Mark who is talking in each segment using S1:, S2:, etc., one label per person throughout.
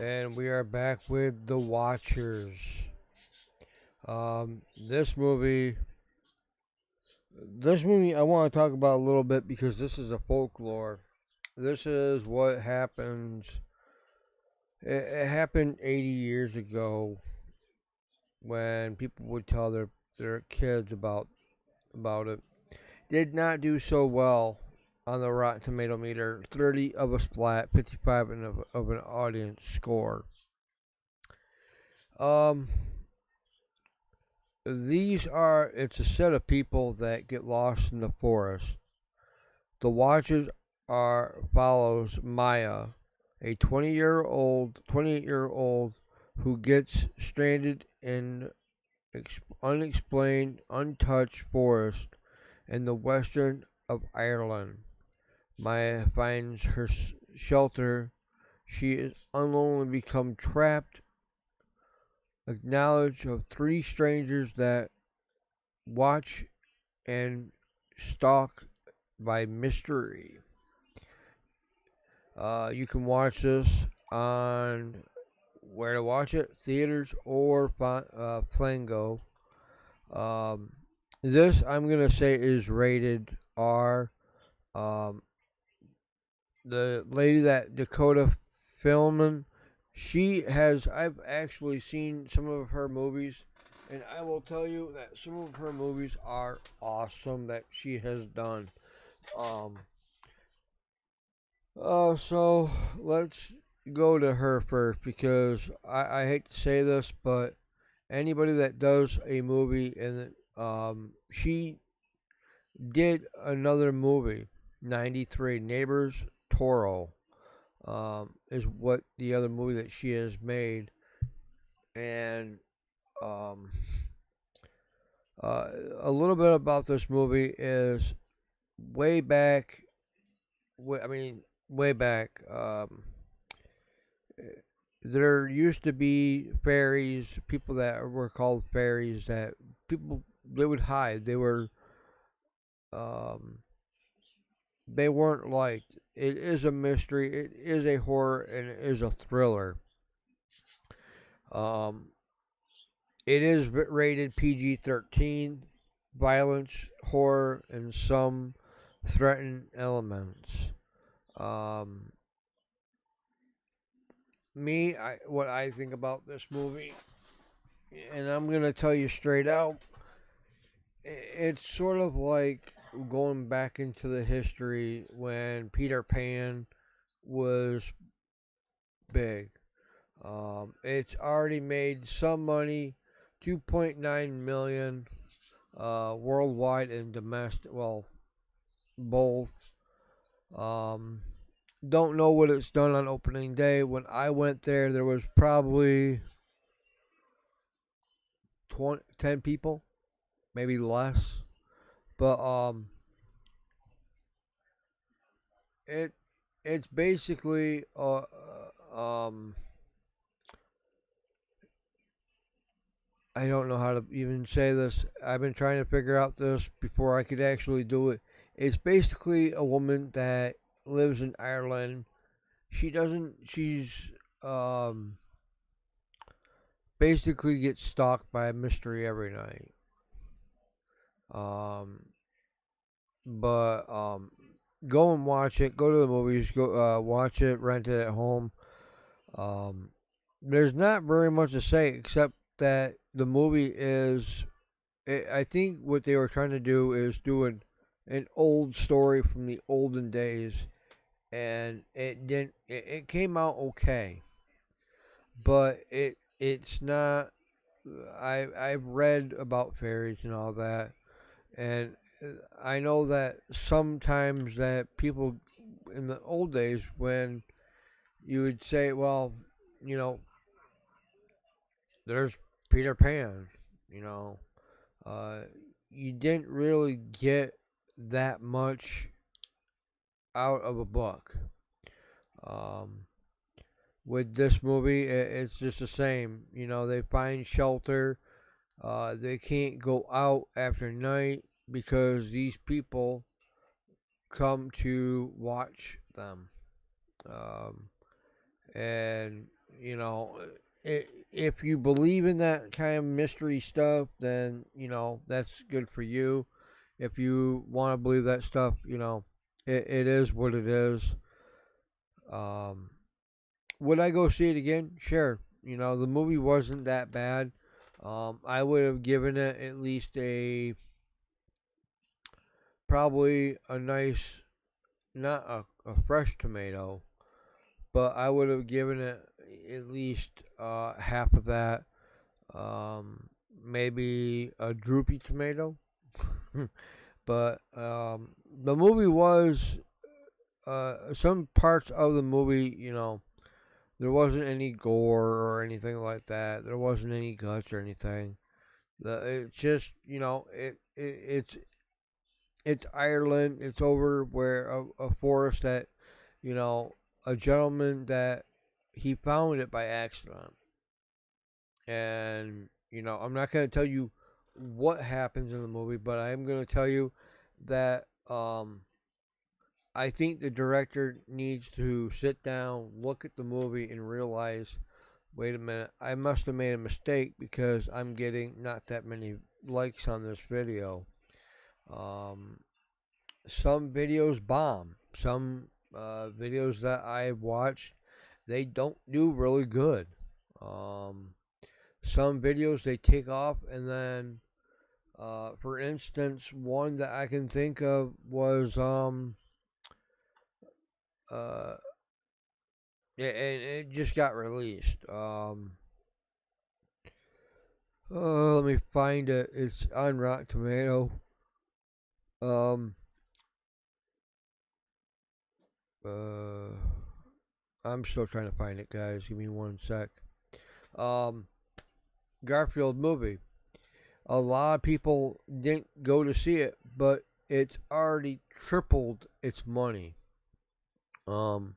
S1: And we are back with The Watchers. This movie, I want to talk about a little bit because this is a folklore. This is what happens. It happened 80 years ago when people would tell their kids about it. Did not do so well on the Rotten Tomato meter. 30 of a splat, 55 of an audience score. Um, it's a set of people that get lost in the forest. The Watchers are follows Maya, a 28-year-old who gets stranded in unexplained, untouched forest in the western of Ireland. Maya finds her shelter. She is unwillingly become trapped. Acknowledge of three strangers that watch and stalk by mystery. You can watch this on where to watch it, theaters or Flango. Um, this I'm gonna say is rated R. Um, the lady that Dakota Filman, I've actually seen some of her movies, and I will tell you that some of her movies are awesome that she has done. Um, so let's go to her first because I hate to say this, but anybody that does a movie and she did another movie, 93 Neighbors Toro, is what the other movie that she has made, and um, a little bit about this movie is way back. I mean, way back. There used to be fairies, people that were called fairies that people they would hide. Um, they weren't liked. It is a mystery. It is a horror, and it is a thriller. Um, it is rated PG-13, violence, horror, and some threatened elements. Um, what I think about this movie, and I'm gonna tell you straight out, it's sort of like going back into the history when Peter Pan was big. It's already made some money, 2.9 million worldwide and domestic. Well, both. Um, don't know what it's done on opening day. When I went there was probably 10 people, maybe less. But it it's basically I don't know how to even say this. I've been trying to figure out this before I could actually do it. It's basically a woman that lives in Ireland. She's um basically gets stalked by a mystery every night. Um but go and watch it. Go to the movies. Go watch it. Rent it at home. Um, there's not very much to say except that the movie is. I think what they were trying to do is do an old story from the olden days, and it didn't. It came out okay, but it's not. I've read about fairies and all that, and I know that sometimes that people in the old days when you would say, well, you know, there's Peter Pan, you know, uh, you didn't really get that much out of a book. Um, with this movie, it's just the same. You know, they find shelter. They can't go out after night because these people come to watch them. Um, and you know, if you believe in that kind of mystery stuff, then that's good for you. If you want to believe that stuff, it is what it is. Um, would I go see it again? Sure. The movie wasn't that bad. I would have given it at least probably a nice, not a fresh tomato, but I would have given it at least half of that. Maybe a droopy tomato. But the movie was some parts of the movie, there wasn't any gore or anything like that. There wasn't any guts or anything. It's just, it's Ireland. It's over where a forest that, you know, a gentleman that he found it by accident. And, I'm not going to tell you what happens in the movie, but I am going to tell you that I think the director needs to sit down, look at the movie, and realize, wait a minute, I must have made a mistake because I'm getting not that many likes on this video. Um, some videos bomb. Some videos that I've watched, they don't do really good. Um, some videos they take off, and then, for instance, one that I can think of was uh, and it just got released. Let me find it. It's on Rotten Tomato. Um, uh, I'm still trying to find it, guys. Give me one sec. Um, Garfield movie. A lot of people didn't go to see it, but it's already tripled its money. Um,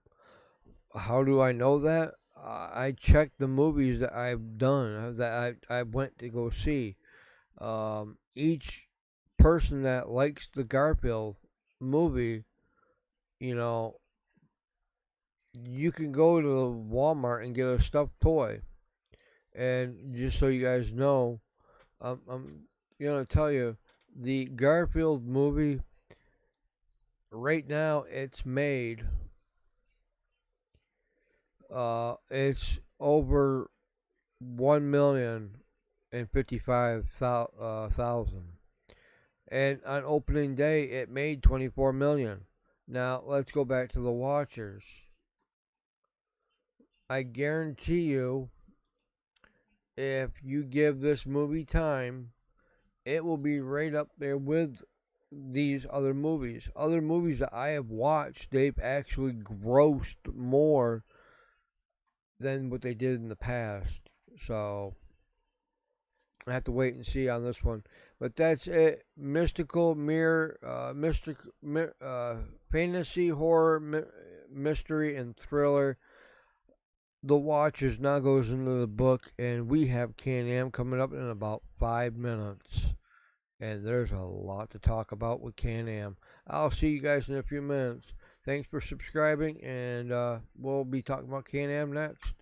S1: how do I know that? I checked the movies that I've done, that I went to go see. Each person that likes the Garfield movie, you know, you can go to Walmart and get a stuffed toy. And just so you guys know, I'm gonna tell you, the Garfield movie right now it's made. It's over 1,055,000, and on opening day it made 24 million. Now let's go back to the watchers. I guarantee you, if you give this movie time, it will be right up there with these other movies. Other movies that I have watched, they've actually grossed more than what they did in the past. So I have to wait and see on this one. But that's it. Mystical mirror, fantasy horror, mystery, and thriller. The Watchers now goes into the book, and we have Can-Am coming up in about 5 minutes. And there's a lot to talk about with Can-Am. I'll see you guys in a few minutes. Thanks for subscribing, and we'll be talking about Can-Am next.